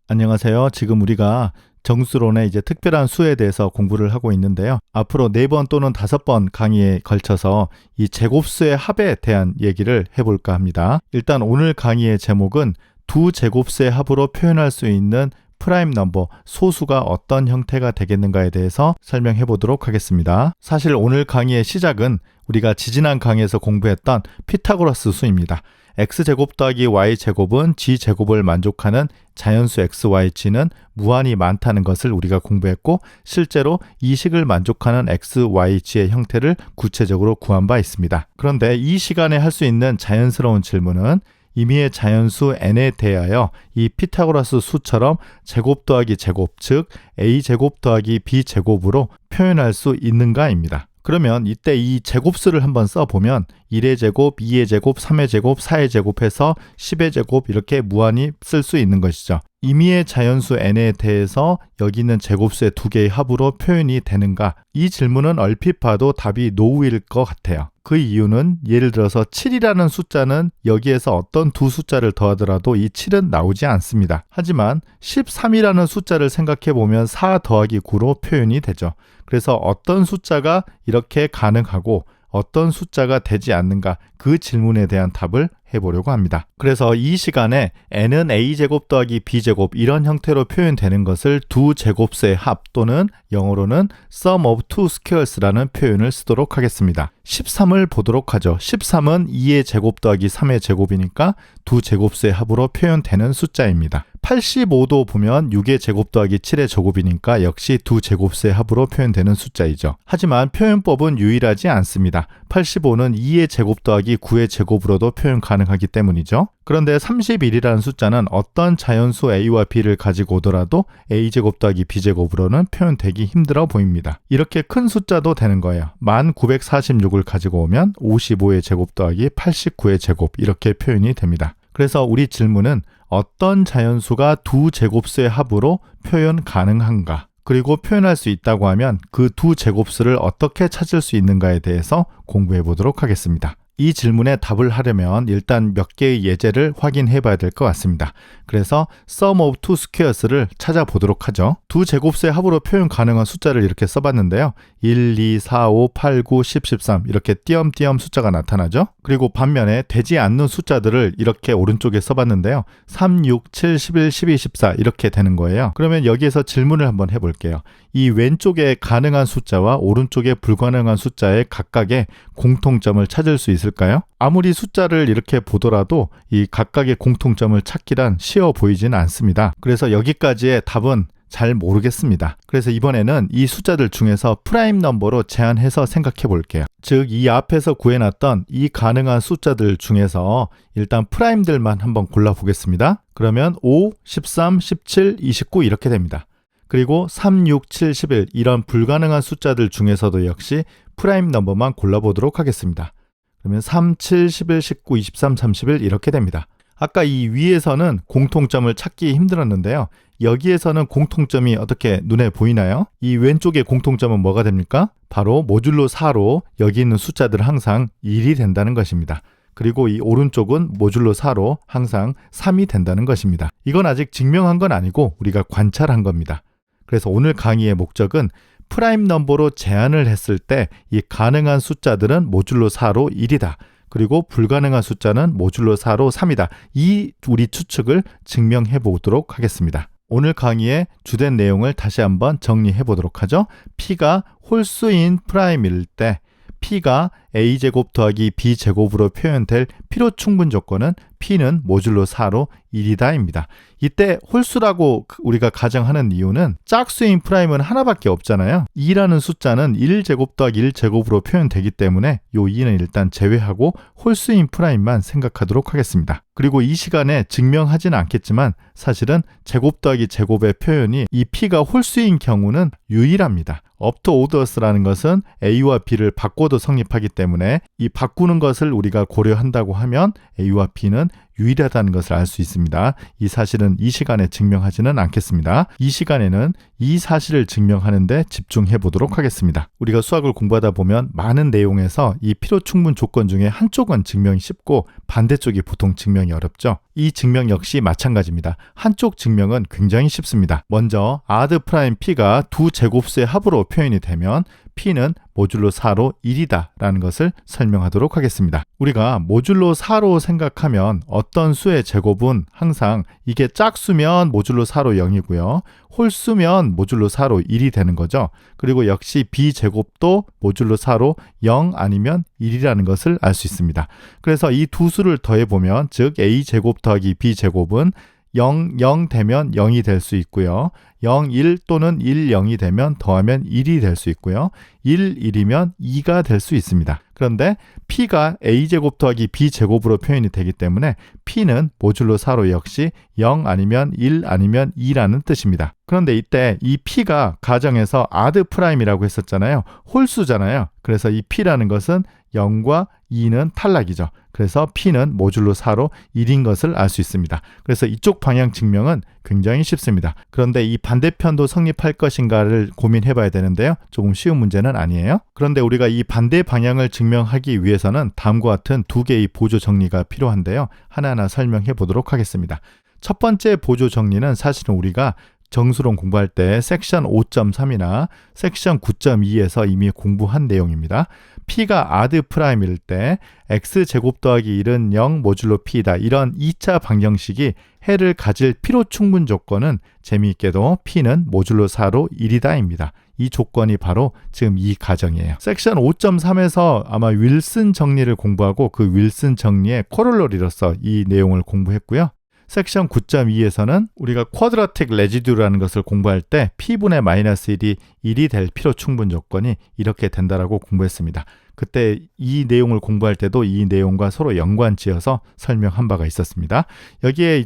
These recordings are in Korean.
안녕하세요. 지금 우리가 정수론의 특별한 수에 대해서 공부를 하고 있는데요. 앞으로 4번 또는 5번 강의에 걸쳐서 이 제곱수의 합에 대한 얘기를 해볼까 합니다. 일단 오늘 강의의 제목은 두 제곱수의 합으로 표현할 수 있는 프라임 넘버, 소수가 어떤 형태가 되겠는가에 대해서 설명해 보도록 하겠습니다. 사실 오늘 강의의 시작은 우리가 지지난 강의에서 공부했던 피타고라스 수입니다. x제곱 더하기 y제곱은 g제곱을 만족하는 자연수 xyg는 무한히 많다는 것을 우리가 공부했고, 실제로 이 식을 만족하는 xyg의 형태를 구체적으로 구한 바 있습니다. 그런데 이 시간에 할 수 있는 자연스러운 질문은 임의의 자연수 n에 대하여 이 피타고라스 수처럼 제곱 더하기 제곱, 즉 a제곱 더하기 b제곱으로 표현할 수 있는가입니다. 그러면 이때 이 제곱수를 한번 써보면 1의 제곱, 2의 제곱, 3의 제곱, 4의 제곱해서 10의 제곱 이렇게 무한히 쓸 수 있는 것이죠. 임의의 자연수 n에 대해서 여기 있는 제곱수의 두 개의 합으로 표현이 되는가? 이 질문은 얼핏 봐도 답이 노우일 것 같아요. 그 이유는 예를 들어서 7이라는 숫자는 여기에서 어떤 두 숫자를 더하더라도 이 7은 나오지 않습니다. 하지만 13이라는 숫자를 생각해 보면 4 더하기 9로 표현이 되죠. 그래서 어떤 숫자가 이렇게 가능하고 어떤 숫자가 되지 않는가, 그 질문에 대한 답을 해보려고 합니다. 그래서 이 시간에 n은 a제곱 더하기 b제곱 이런 형태로 표현되는 것을 두 제곱수의 합 또는 영어로는 sum of two squares라는 표현을 쓰도록 하겠습니다. 13을 보도록 하죠. 13은 2의 제곱 더하기 3의 제곱이니까 두 제곱수의 합으로 표현되는 숫자입니다. 85도 보면 6의 제곱 더하기 7의 제곱이니까 역시 두 제곱수의 합으로 표현되는 숫자이죠. 하지만 표현법은 유일하지 않습니다. 85는 2의 제곱 더하기 9의 제곱으로도 표현 가능하기 때문이죠. 그런데 31이라는 숫자는 어떤 자연수 a와 b를 가지고 오더라도 a제곱 더하기 b제곱으로는 표현되기 힘들어 보입니다. 이렇게 큰 숫자도 되는 거예요. 1946을 가지고 오면 55의 제곱 더하기 89의 제곱 이렇게 표현이 됩니다. 그래서 우리 질문은 어떤 자연수가 두 제곱수의 합으로 표현 가능한가? 그리고 표현할 수 있다고 하면 그 두 제곱수를 어떻게 찾을 수 있는가에 대해서 공부해 보도록 하겠습니다. 이 질문에 답을 하려면 일단 몇 개의 예제를 확인해 봐야 될 것 같습니다. 그래서 sum of two squares를 찾아보도록 하죠. 두 제곱수의 합으로 표현 가능한 숫자를 이렇게 써봤는데요. 1, 2, 4, 5, 8, 9, 10, 13 이렇게 띄엄띄엄 숫자가 나타나죠. 그리고 반면에 되지 않는 숫자들을 이렇게 오른쪽에 써봤는데요. 3, 6, 7, 11, 12, 14 이렇게 되는 거예요. 그러면 여기에서 질문을 한번 해볼게요. 이 왼쪽에 가능한 숫자와 오른쪽에 불가능한 숫자의 각각의 공통점을 찾을 수 있을까요? 아무리 숫자를 이렇게 보더라도 이 각각의 공통점을 찾기란 쉬워 보이지는 않습니다. 그래서 여기까지의 답은 잘 모르겠습니다. 그래서 이번에는 이 숫자들 중에서 프라임 넘버로 제한해서 생각해 볼게요. 즉, 이 앞에서 구해놨던 이 가능한 숫자들 중에서 일단 프라임들만 한번 골라보겠습니다. 그러면 5, 13, 17, 29 이렇게 됩니다. 그리고 3, 6, 7, 11 이런 불가능한 숫자들 중에서도 역시 프라임 넘버만 골라보도록 하겠습니다. 그러면 3, 7, 11, 19, 23, 31 이렇게 됩니다. 아까 이 위에서는 공통점을 찾기 힘들었는데요. 여기에서는 공통점이 어떻게 눈에 보이나요? 이 왼쪽의 공통점은 뭐가 됩니까? 바로 모듈로 4로 여기 있는 숫자들은 항상 1이 된다는 것입니다. 그리고 이 오른쪽은 모듈로 4로 항상 3이 된다는 것입니다. 이건 아직 증명한 건 아니고 우리가 관찰한 겁니다. 그래서 오늘 강의의 목적은 프라임 넘버로 제한을 했을 때 이 가능한 숫자들은 모듈로 4로 1이다. 그리고 불가능한 숫자는 모듈로 4로 3이다. 이 우리 추측을 증명해 보도록 하겠습니다. 오늘 강의의 주된 내용을 다시 한번 정리해 보도록 하죠. P가 홀수인 프라임일 때 P가 a제곱 더하기 b제곱으로 표현될 필요 충분 조건은 P는 모듈로 4로 1이다입니다. 이때 홀수라고 우리가 가정하는 이유는 짝수인 프라임은 하나밖에 없잖아요. 2라는 숫자는 1제곱 더하기 1제곱으로 표현되기 때문에 이 2는 일단 제외하고 홀수인 프라임만 생각하도록 하겠습니다. 그리고 이 시간에 증명하지는 않겠지만 사실은 제곱 더하기 제곱의 표현이 이 P가 홀수인 경우는 유일합니다. up to orders라는 것은 A와 B를 바꿔도 성립하기 때문에 이 바꾸는 것을 우리가 고려한다고 하면 A와 B는 유일하다는 것을 알 수 있습니다. 이 사실은 이 시간에 증명하지는 않겠습니다. 이 시간에는 이 사실을 증명하는 데 집중해 보도록 하겠습니다. 우리가 수학을 공부하다 보면 많은 내용에서 이 필요 충분 조건 중에 한쪽은 증명이 쉽고 반대쪽이 보통 증명이 어렵죠. 이 증명 역시 마찬가지입니다. 한쪽 증명은 굉장히 쉽습니다. 먼저 아드 프라임 P가 두 제곱수의 합으로 표현이 되면 P는 모듈로 4로 1이다 라는 것을 설명하도록 하겠습니다. 우리가 모듈로 4로 생각하면 어떤 수의 제곱은 항상 이게 짝수면 모듈로 4로 0이고요. 홀수면 모듈로 4로 1이 되는 거죠. 그리고 역시 B제곱도 모듈로 4로 0 아니면 1이라는 것을 알 수 있습니다. 그래서 이 두 수를 더해보면 즉 A제곱 더하기 B제곱은 0, 0 되면 0이 될 수 있고요. 0, 1 또는 1, 0이 되면 더하면 1이 될 수 있고요. 1, 1이면 2가 될 수 있습니다. 그런데 P가 A제곱 더하기 B제곱으로 표현이 되기 때문에 P는 모듈로 4로 역시 0 아니면 1 아니면 2라는 뜻입니다. 그런데 이때 이 P가 가정에서 아드 프라임이라고 했었잖아요. 홀수잖아요. 그래서 이 P라는 것은 0과 2는 탈락이죠. 그래서 P는 모듈로 4로 1인 것을 알 수 있습니다. 그래서 이쪽 방향 증명은 굉장히 쉽습니다. 그런데 이 반대편도 성립할 것인가를 고민해 봐야 되는데요. 조금 쉬운 문제는 아니에요. 그런데 우리가 이 반대 방향을 증명하기 위해서는 다음과 같은 두 개의 보조 정리가 필요한데요. 하나하나 설명해 보도록 하겠습니다. 첫 번째 보조 정리는 사실은 우리가 정수론 공부할 때 섹션 5.3이나 섹션 9.2에서 이미 공부한 내용입니다. P가 아드 프라임일 때 X제곱 더하기 1은 0 모듈로 P이다. 이런 2차 방정식이 해를 가질 필요 충분 조건은 재미있게도 P는 모듈로 4로 1이다입니다. 이 조건이 바로 지금 이 가정이에요. 섹션 5.3에서 아마 윌슨 정리를 공부하고 그 윌슨 정리의 코롤러리로서 이 내용을 공부했고요. 섹션 9.2에서는 우리가 쿼드라틱 레지듀라는 것을 공부할 때 P분의 마이너스 1이 1이 될 필요 충분 조건이 이렇게 된다라고 공부했습니다. 그때 이 내용을 공부할 때도 이 내용과 서로 연관지어서 설명한 바가 있었습니다. 여기에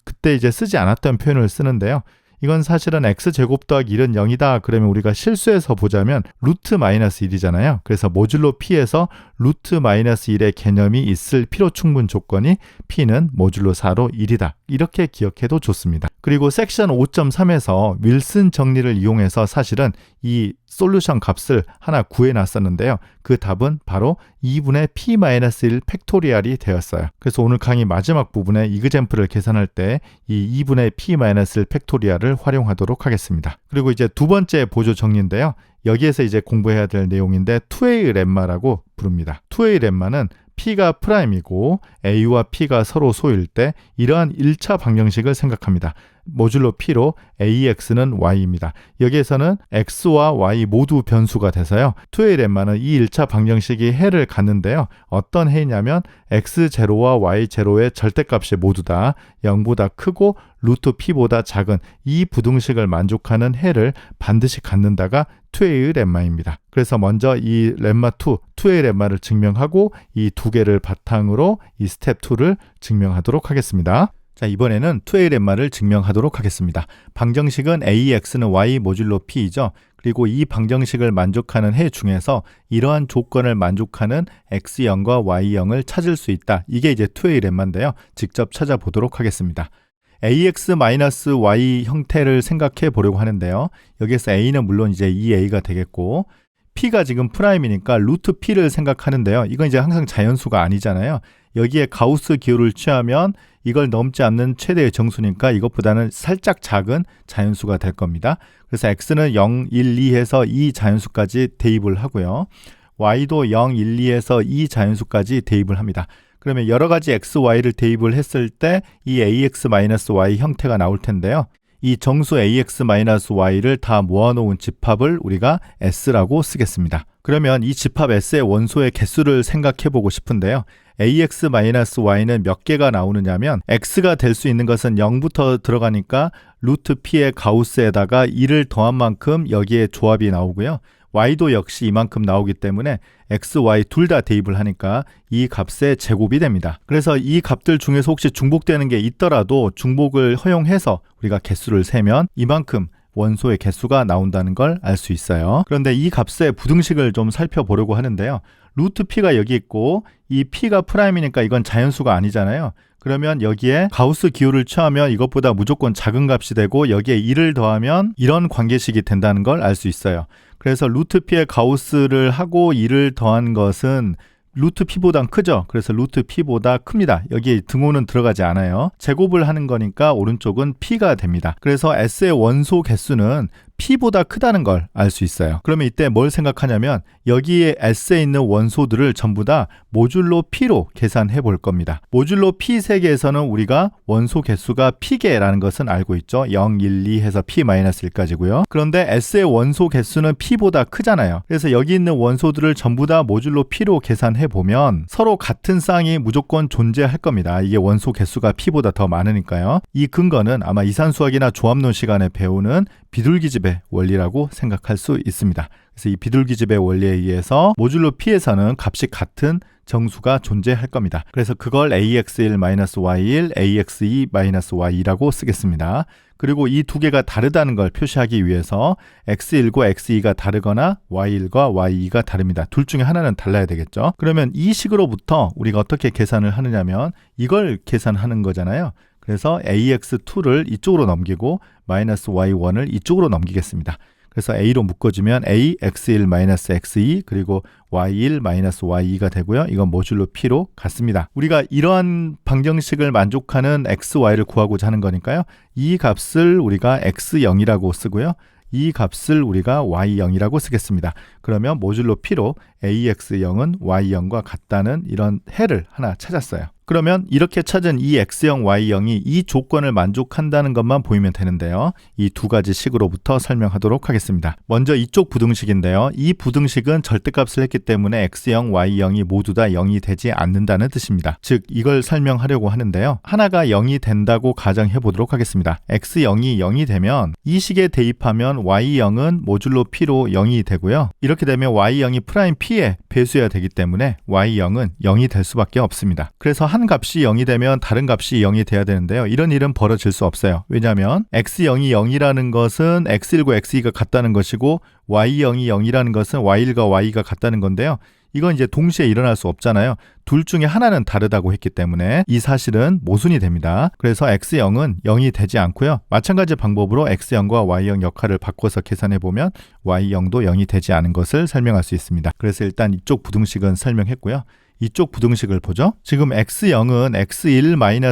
그때 쓰지 않았던 표현을 쓰는데요. 이건 사실은 X제곱 더하기 1은 0이다. 그러면 우리가 실수해서 보자면 루트 마이너스 1이잖아요. 그래서 모듈로 P에서 루트 마이너스 1의 개념이 있을 필요 충분 조건이 P는 모듈로 4로 1이다. 이렇게 기억해도 좋습니다. 그리고 섹션 5.3에서 윌슨 정리를 이용해서 사실은 이 솔루션 값을 하나 구해놨었는데요. 그 답은 바로 2분의 P-1 팩토리얼이 되었어요. 그래서 오늘 강의 마지막 부분에 이그젬플을 계산할 때 이 2분의 P-1 팩토리얼을 활용하도록 하겠습니다. 그리고 이제 두 번째 보조 정리인데요. 여기에서 이제 공부해야 될 내용인데 투웨이 렘마라고 부릅니다. 투웨이 렘마는 P가 프라임이고 A와 P가 서로 소일 때 이러한 1차 방정식을 생각합니다. 모듈로 P로 AX는 Y입니다. 여기에서는 X와 Y 모두 변수가 돼서요. 투웨이 렘마는 이 1차 방정식이 해를 갖는데요. 어떤 해냐면 X0와 Y0의 절대값이 모두 다 0보다 크고 루트 P보다 작은 이 부등식을 만족하는 해를 반드시 갖는다가 투웨이 렘마입니다. 그래서 먼저 이 렘마2, 투웨이 렘마를 증명하고 이 두 개를 바탕으로 이 스텝 2를 증명하도록 하겠습니다. 자, 이번에는 투웨이 렘마를 증명하도록 하겠습니다. 방정식은 AX는 Y 모듈로 P이죠. 그리고 이 방정식을 만족하는 해 중에서 이러한 조건을 만족하는 X0과 Y0을 찾을 수 있다. 이게 이제 투웨이 렘마인데요. 직접 찾아보도록 하겠습니다. AX-Y 형태를 생각해 보려고 하는데요. 여기에서 A는 물론 이제 2A가 되겠고 P가 지금 프라임이니까 루트 P를 생각하는데요. 이건 이제 항상 자연수가 아니잖아요. 여기에 가우스 기호를 취하면 이걸 넘지 않는 최대의 정수니까 이것보다는 살짝 작은 자연수가 될 겁니다. 그래서 X는 0, 1, 2해서 이 자연수까지 대입을 하고요. Y도 0, 1, 2해서 이 자연수까지 대입을 합니다. 그러면 여러 가지 X, Y를 대입을 했을 때 이 AX-Y 형태가 나올 텐데요. 이 정수 AX-Y를 다 모아놓은 집합을 우리가 S라고 쓰겠습니다. 그러면 이 집합 S의 원소의 개수를 생각해 보고 싶은데요. AX-Y는 몇 개가 나오느냐면 X가 될 수 있는 것은 0부터 들어가니까 루트 P의 가우스에다가 1을 더한 만큼 여기에 조합이 나오고요. Y도 역시 이만큼 나오기 때문에 X, Y 둘 다 대입을 하니까 이 값의 제곱이 됩니다. 그래서 이 값들 중에서 혹시 중복되는 게 있더라도 중복을 허용해서 우리가 개수를 세면 이만큼 원소의 개수가 나온다는 걸 알 수 있어요. 그런데 이 값의 부등식을 좀 살펴보려고 하는데요. 루트 P가 여기 있고 이 P가 프라임이니까 이건 자연수가 아니잖아요. 그러면 여기에 가우스 기호를 취하면 이것보다 무조건 작은 값이 되고 여기에 1을 더하면 이런 관계식이 된다는 걸 알 수 있어요. 그래서 루트 p에 가우스를 하고 1을 더한 것은 루트 p보다 크죠. 그래서 루트 p보다 큽니다. 여기에 등호는 들어가지 않아요. 제곱을 하는 거니까 오른쪽은 p가 됩니다. 그래서 S의 원소 개수는 p보다 크다는 걸 알 수 있어요. 그러면 이때 뭘 생각하냐면 여기에 S에 있는 원소들을 전부 다 모듈로 p로 계산해 볼 겁니다. 모듈로 p 세개에서는 우리가 원소 개수가 p개라는 것은 알고 있죠. 0, 1, 2 해서 p-1까지고요. 그런데 S의 원소 개수는 p보다 크잖아요. 그래서 여기 있는 원소들을 전부 다 모듈로 p로 계산해 보면 서로 같은 쌍이 무조건 존재할 겁니다. 이게 원소 개수가 p보다 더 많으니까요. 이 근거는 아마 이산수학이나 조합론 시간에 배우는 비둘기집의 원리라고 생각할 수 있습니다. 그래서 이 비둘기집의 원리에 의해서 모듈로 p에서는 값이 같은 정수가 존재할 겁니다. 그래서 그걸 ax1-y1, ax2-y2라고 쓰겠습니다. 그리고 이 두 개가 다르다는 걸 표시하기 위해서 x1과 x2가 다르거나 y1과 y2가 다릅니다. 둘 중에 하나는 달라야 되겠죠. 그러면 이 식으로부터 우리가 어떻게 계산을 하느냐면 이걸 계산하는 거잖아요. 그래서 ax2를 이쪽으로 넘기고 -y1을 이쪽으로 넘기겠습니다. 그래서 a로 묶어주면 a, x1-x2 그리고 y1-y2가 되고요. 이건 모듈로 p로 같습니다. 우리가 이러한 방정식을 만족하는 x, y를 구하고자 하는 거니까요. 이 값을 우리가 x0이라고 쓰고요. 이 값을 우리가 y0이라고 쓰겠습니다. 그러면 모듈로 p로 ax0은 y0과 같다는 이런 해를 하나 찾았어요. 그러면 이렇게 찾은 이 x0, y0이 이 조건을 만족한다는 것만 보이면 되는데요. 이 두 가지 식으로부터 설명하도록 하겠습니다. 먼저 이쪽 부등식인데요. 이 부등식은 절대값을 했기 때문에 x0, y0이 모두 다 0이 되지 않는다는 뜻입니다. 즉 이걸 설명하려고 하는데요. 하나가 0이 된다고 가정해 보도록 하겠습니다. x0이 0이 되면 이 식에 대입하면 y0은 모듈로 p로 0이 되고요. 이렇게 되면 y0이 프라임 p의 배수여야 되기 때문에 y0은 0이 될 수밖에 없습니다. 그래서 한 값이 0이 되면 다른 값이 0이 돼야 되는데요. 이런 일은 벌어질 수 없어요. 왜냐하면 x0이 0이라는 것은 x1과 x2가 같다는 것이고 y0이 0이라는 것은 y1과 y2가 같다는 건데요. 이건 이제 동시에 일어날 수 없잖아요. 둘 중에 하나는 다르다고 했기 때문에 이 사실은 모순이 됩니다. 그래서 x0은 0이 되지 않고요. 마찬가지 방법으로 x0과 y0 역할을 바꿔서 계산해보면 y0도 0이 되지 않은 것을 설명할 수 있습니다. 그래서 일단 이쪽 부등식은 설명했고요. 이쪽 부등식을 보죠. 지금 x0은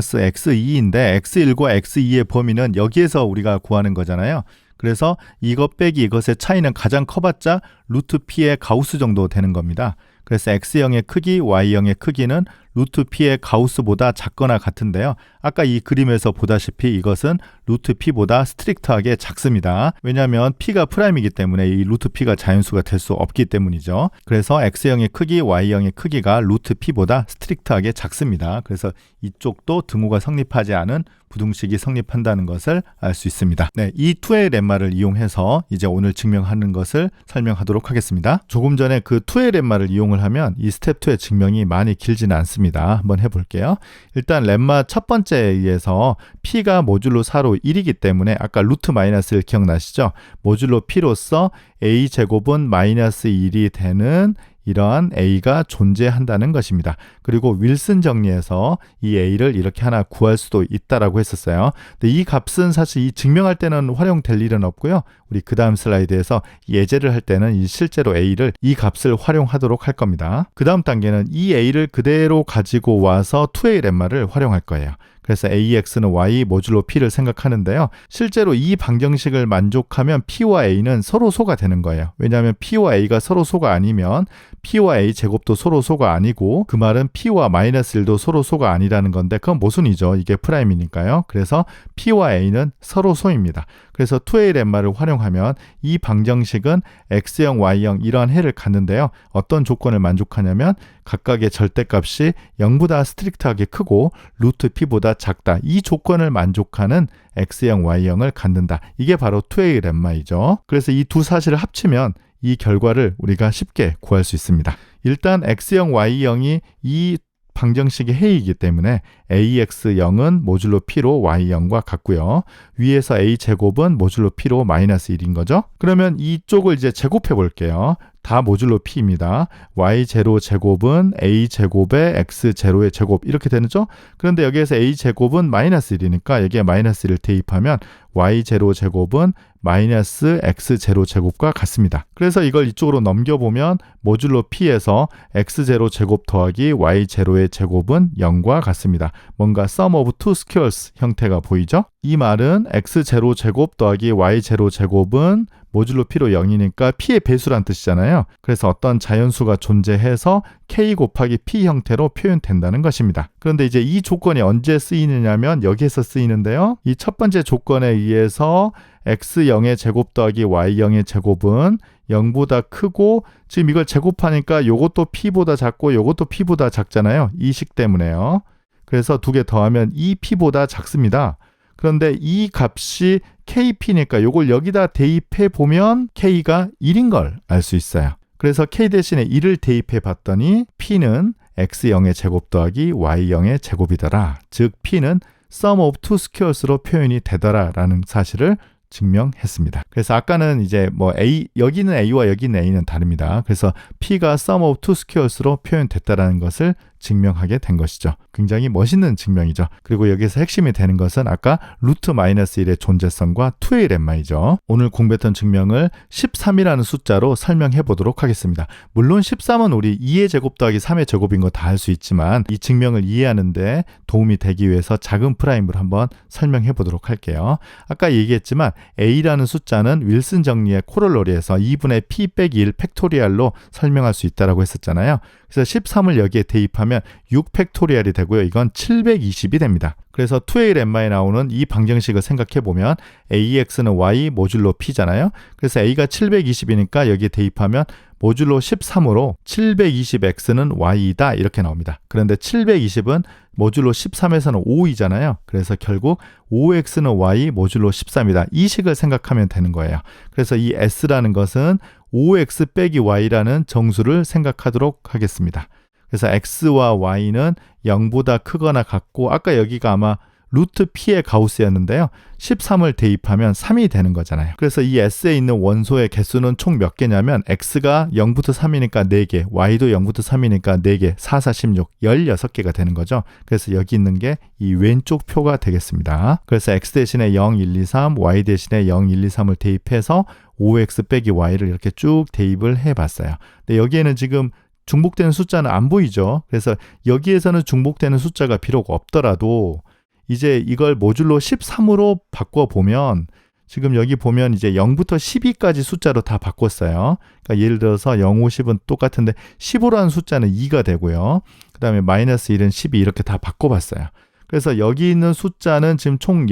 x1-x2인데 x1과 x2의 범위는 여기에서 우리가 구하는 거잖아요. 그래서 이것 빼기 이것의 차이는 가장 커봤자 루트 p의 가우스 정도 되는 겁니다. 그래서 x0의 크기, y0의 크기는 루트 p의 가우스보다 작거나 같은데요. 아까 이 그림에서 보다시피 이것은 루트 p보다 스트릭트하게 작습니다. 왜냐하면 p가 프라임이기 때문에 이 루트 p가 자연수가 될 수 없기 때문이죠. 그래서 x0의 크기, y0의 크기가 루트 p보다 스트릭트하게 작습니다. 그래서 이쪽도 등호가 성립하지 않은 부등식이 성립한다는 것을 알 수 있습니다. 네, 이 2의 렘마를 이용해서 이제 오늘 증명하는 것을 설명하도록 하겠습니다. 조금 전에 그 2의 렘마를 이용을 하면 이 스텝 2의 증명이 많이 길지는 않습니다. 한번 해볼게요. 일단 렘마 첫 번째에 의해서 p가 모듈로 4로 1이기 때문에 아까 루트 마이너스 1 기억나시죠? 모듈로 p로서 a제곱은 마이너스 1이 되는 이러한 a가 존재한다는 것입니다. 그리고 윌슨 정리에서 이 a를 이렇게 하나 구할 수도 있다라고 했었어요. 근데 이 값은 사실 이 증명할 때는 활용될 일은 없고요. 우리 그 다음 슬라이드에서 예제를 할 때는 이 실제로 a를 이 값을 활용하도록 할 겁니다. 그 다음 단계는 이 a를 그대로 가지고 와서 2a 렘마를 활용할 거예요. 그래서 AX는 Y 모듈로 P를 생각하는데요. 실제로 이 방정식을 만족하면 P와 A는 서로 소가 되는 거예요. 왜냐하면 P와 A가 서로 소가 아니면 P와 A 제곱도 서로 소가 아니고 그 말은 P와 마이너스 1도 서로 소가 아니라는 건데 그건 모순이죠. 이게 프라임이니까요. 그래서 P와 A는 서로 소입니다. 그래서 2A 렘마를 활용하면 이 방정식은 X0, Y0 이러한 해를 갖는데요. 어떤 조건을 만족하냐면 각각의 절대값이 0보다 스트릭트하게 크고 루트 P보다 작다. 이 조건을 만족하는 X0, Y0을 갖는다. 이게 바로 2A 렘마이죠. 그래서 이 두 사실을 합치면 이 결과를 우리가 쉽게 구할 수 있습니다. 일단 X0, Y0이 이 방정식의 해이기 때문에 AX0은 모듈로 P로 Y0과 같고요. 위에서 A제곱은 모듈로 P로 마이너스 1인 거죠. 그러면 이쪽을 이제 제곱해 볼게요. 다 모듈로 p입니다. y0 제곱은 a 제곱에 x 제로의 제곱 이렇게 되죠. 그런데 여기에서 a 제곱은 마이너스 1이니까 여기에 마이너스 1을 대입하면 y0 제곱은 마이너스 x0 제곱과 같습니다. 그래서 이걸 이쪽으로 넘겨보면 모듈로 p에서 x0 제곱 더하기 y0의 제곱은 0과 같습니다. 뭔가 sum of two squares 형태가 보이죠? 이 말은 x0 제곱 더하기 y0 제곱은 모듈로 p로 0이니까 p의 배수란 뜻이잖아요. 그래서 어떤 자연수가 존재해서 k 곱하기 p 형태로 표현된다는 것입니다. 그런데 이제 이 조건이 언제 쓰이느냐면 여기에서 쓰이는데요. 이 첫 번째 조건에 의해서 x0의 제곱 더하기 y0의 제곱은 0보다 크고 지금 이걸 제곱하니까 요것도 p보다 작고 요것도 p보다 작잖아요. 이 식 때문에요. 그래서 두 개 더하면 이 p보다 작습니다. 그런데 이 값이 kp니까 요걸 여기다 대입해 보면 k가 1인 걸 알 수 있어요. 그래서 k 대신에 1을 대입해 봤더니 p는 x0의 제곱 더하기 y0의 제곱이더라. 즉 p는 sum of two squares로 표현이 되더라라는 사실을 증명했습니다. 그래서 아까는 이제 뭐 A, 여기는 A와 여기는 A는 다릅니다. 그래서 P가 sum of two squares로 표현됐다라는 것을 증명하게 된 것이죠. 굉장히 멋있는 증명이죠. 그리고 여기서 핵심이 되는 것은 아까 루트 마이너스 1의 존재성과 2의 lem마이죠. 오늘 공부했던 증명을 13이라는 숫자로 설명해 보도록 하겠습니다. 물론 13은 우리 2의 제곱 더하기 3의 제곱인 거 다 알 수 있지만 이 증명을 이해하는데 도움이 되기 위해서 작은 프라임으로 한번 설명해 보도록 할게요. 아까 얘기했지만 A라는 숫자는 윌슨 정리의 코롤러리에서 2분의 P 빼기 1 팩토리얼로 설명할 수 있다고 했었잖아요. 그래서 13을 여기에 대입하면 6 팩토리얼이 되고요. 이건 720이 됩니다. 그래서 2a lem마에 나오는 이 방정식을 생각해 보면 ax는 y 모듈로 p잖아요. 그래서 a가 720이니까 여기에 대입하면 모듈로 13으로 720x는 y이다 이렇게 나옵니다. 그런데 720은 모듈로 13에서는 5이잖아요. 그래서 결국 5x는 y 모듈로 13이다. 이 식을 생각하면 되는 거예요. 그래서 이 s라는 것은 5x 빼기 y라는 정수를 생각하도록 하겠습니다. 그래서 x와 y는 0보다 크거나 같고 아까 여기가 아마 루트 p의 가우스였는데요. 13을 대입하면 3이 되는 거잖아요. 그래서 이 S에 있는 원소의 개수는 총 몇 개냐면 X가 0부터 3이니까 4개, Y도 0부터 3이니까 4개, 4, 4, 16, 16개가 되는 거죠. 그래서 여기 있는 게 이 왼쪽 표가 되겠습니다. 그래서 X 대신에 0, 1, 2, 3, Y 대신에 0, 1, 2, 3을 대입해서 5X 빼기 Y를 이렇게 쭉 대입을 해봤어요. 근데 여기에는 지금 중복되는 숫자는 안 보이죠. 그래서 여기에서는 중복되는 숫자가 비록 없더라도 이제 이걸 모듈로 13으로 바꿔보면 지금 여기 보면 이제 0부터 12까지 숫자로 다 바꿨어요. 그러니까 예를 들어서 0, 5, 10은 똑같은데 15라는 숫자는 2가 되고요. 그 다음에 마이너스 1은 12 이렇게 다 바꿔봤어요. 그래서 여기 있는 숫자는 지금 총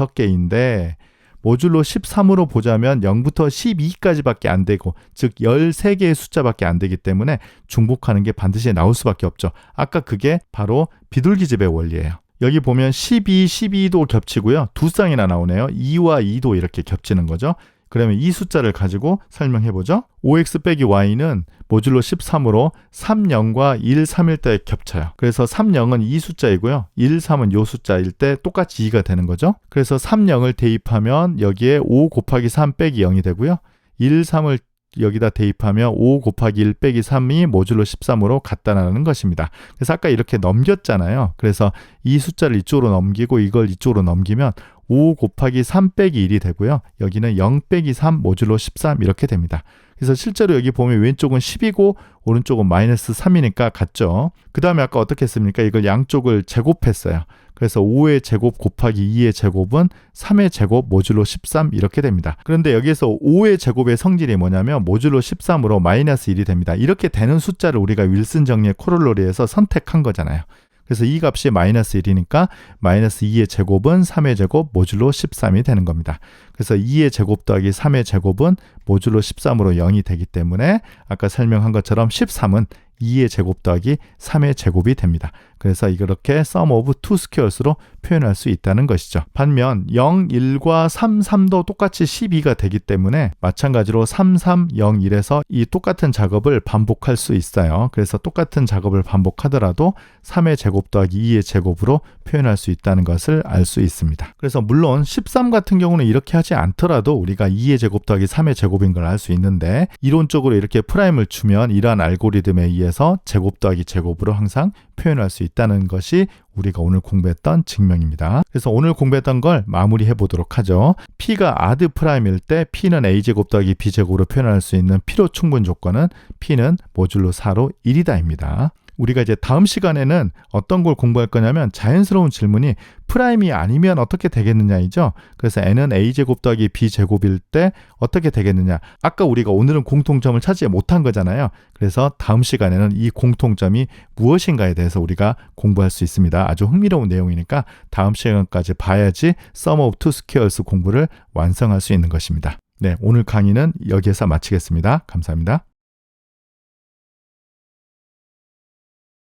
16개인데 모듈로 13으로 보자면 0부터 12까지밖에 안 되고 즉 13개의 숫자밖에 안 되기 때문에 중복하는 게 반드시 나올 수밖에 없죠. 아까 그게 바로 비둘기집의 원리예요. 여기 보면 12, 12도 겹치고요. 두 쌍이나 나오네요. 2와 2도 이렇게 겹치는 거죠. 그러면 이 숫자를 가지고 설명해보죠. 5x 빼기 y는 모듈로 13으로 3, 0과 1, 3일 때 겹쳐요. 그래서 3, 0은 이 숫자이고요. 1, 3은 이 숫자일 때 똑같이 2가 되는 거죠. 그래서 3, 0을 대입하면 여기에 5 곱하기 3 빼기 0이 되고요. 1, 3을 여기다 대입하면 5 곱하기 1 빼기 3이 모듈로 13으로 같다는 것입니다. 그래서 아까 이렇게 넘겼잖아요. 그래서 이 숫자를 이쪽으로 넘기고 이걸 이쪽으로 넘기면 5 곱하기 3 빼기 1이 되고요. 여기는 0 빼기 3 모듈로 13 이렇게 됩니다. 그래서 실제로 여기 보면 왼쪽은 10이고 오른쪽은 마이너스 3이니까 같죠. 그 다음에 아까 어떻게 했습니까? 이걸 양쪽을 제곱했어요. 그래서 5의 제곱 곱하기 2의 제곱은 3의 제곱 모듈로 13 이렇게 됩니다. 그런데 여기에서 5의 제곱의 성질이 뭐냐면 모듈로 13으로 마이너스 1이 됩니다. 이렇게 되는 숫자를 우리가 윌슨 정리의 코롤러리에서 선택한 거잖아요. 그래서 이 값이 마이너스 1이니까 마이너스 2의 제곱은 3의 제곱 모듈로 13이 되는 겁니다. 그래서 2의 제곱 더하기 3의 제곱은 모듈로 13으로 0이 되기 때문에 아까 설명한 것처럼 13은 2의 제곱 더하기 3의 제곱이 됩니다. 그래서 이렇게 sum of two squares로 표현할 수 있다는 것이죠. 반면 0, 1과 3, 3도 똑같이 12가 되기 때문에 마찬가지로 3, 3, 0, 1에서 이 똑같은 작업을 반복할 수 있어요. 그래서 똑같은 작업을 반복하더라도 3의 제곱 더하기 2의 제곱으로 표현할 수 있다는 것을 알 수 있습니다. 그래서 물론 13 같은 경우는 이렇게 하지 않더라도 우리가 2의 제곱 더하기 3의 제곱인 걸 알 수 있는데 이론적으로 이렇게 프라임을 주면 이러한 알고리즘에 의해서 제곱 더하기 제곱으로 항상 표현할 수 있다는 것이 우리가 오늘 공부했던 증명입니다. 그래서 오늘 공부했던 걸 마무리해 보도록 하죠. P가 아드 프라임일 때 P는 A제곱 더하기 B제곱으로 표현할 수 있는 필요 충분 조건은 P는 모듈로 4로 1이다입니다. 우리가 이제 다음 시간에는 어떤 걸 공부할 거냐면 자연스러운 질문이 프라임이 아니면 어떻게 되겠느냐이죠. 그래서 n은 a제곱 더하기 b제곱일 때 어떻게 되겠느냐. 아까 우리가 오늘은 공통점을 찾지 못한 거잖아요. 그래서 다음 시간에는 이 공통점이 무엇인가에 대해서 우리가 공부할 수 있습니다. 아주 흥미로운 내용이니까 다음 시간까지 봐야지 sum of two squares 공부를 완성할 수 있는 것입니다. 네, 오늘 강의는 여기에서 마치겠습니다. 감사합니다.